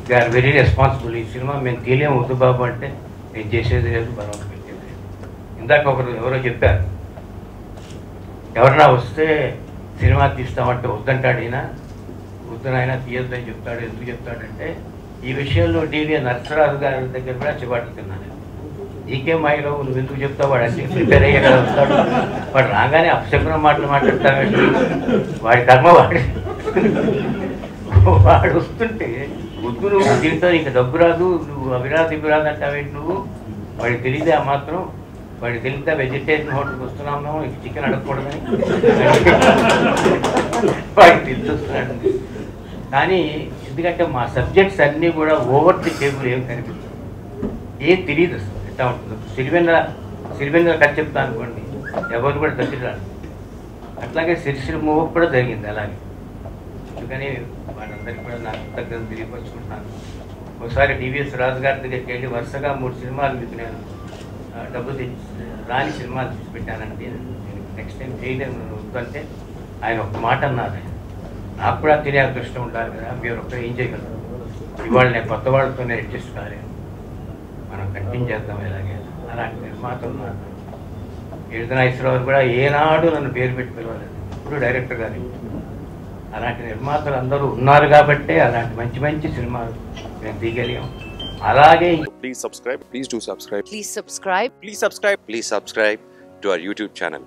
They are very responsible. ఈ cinema మేము తీయలేము వద్దు బాబు అంటే నేను చేసేది లేదు, బలవంతం పెట్టేది లేదు. ఇందాక ఎవరో చెప్పారు, ఎవరన్నా వస్తే సినిమా తీస్తామంటే వద్దంటాడు, ఈయన వద్దునైనా తీయొద్దని చెప్తాడు. ఎందుకు చెప్తాడంటే ఈ విషయంలో డివి నరసరాజు గారి దగ్గర కూడా చివాట్లు తిన్నాను. ఈకే మాయలో నువ్వు ఎందుకు చెప్తావు, వాడు అన్ని ప్రిపేర్ అయ్యే కదా వస్తాడు, వాడు రాగానే అపశకున మాటలు మాట్లాడతావేంటి, వాడి కర్మ వాడు వస్తుంటే వద్దు నువ్వు దీంతో నీకు డబ్బు రాదు, నువ్వు అవిరాదు ఇవిరాదు అంటావేంటి నువ్వు, వాడికి తెలియదే ఆ మాత్రం, వాడికి తెలియదా వెజిటేరియన్ హోటల్కి వస్తున్నాము నీకు చికెన్ అడగకూడదని వాడికి తెలిసి వస్తున్నాడు. కానీ ఎందుకంటే మా సబ్జెక్ట్స్ అన్నీ కూడా ఓవర్ ది టేబుల్ ఏం కనిపిస్తుంది, ఏం తెలియదు అసలు ఎట్లా ఉంటుందో. సిరివెంద్ర కథ చెప్తా అనుకోండి, ఎవరు కూడా దగ్గర. అట్లాగే సిరిసిరి మూవ్ కూడా జరిగింది అలాగే. అందుకని వాళ్ళందరికీ కూడా నాకు దగ్గర తెలియపరుచుకుంటున్నాను. ఒకసారి టీవీఎస్ రాజు గారి దగ్గరికి వెళ్ళి వరుసగా 3 సినిమాలు మీకు నేను డబ్బు తెచ్చి రాని సినిమాలు తీసి పెట్టానంటే నేను నెక్స్ట్ టైం చేయలేము వద్దంటే ఆయన ఒక మాట అన్నారు, నాకు కూడా తినే అదృష్టం ఉండాలి కదా, మీరు ఒక్కరు ఏం చేయగలరు, ఇవాళ నేను కొత్త వాళ్ళతోనే అడ్జస్ట్ కాలేను, మనం కంటిన్యూ చేద్దాం ఇలాగే. అలాంటి నిర్మాతలు ఉన్నారు. నాగేశ్వరరావు కూడా ఏనాడు నన్ను పేరు పెట్టి పిలవలేదు, ఇప్పుడు డైరెక్టర్ గారు. అలాంటి నిర్మాతలు అందరూ ఉన్నారు కాబట్టే అలాంటి మంచి మంచి సినిమాలు మేము తీయగలిగాం. అలాగే Please subscribe. Please do subscribe. Please subscribe. Please subscribe. Please subscribe to our YouTube channel.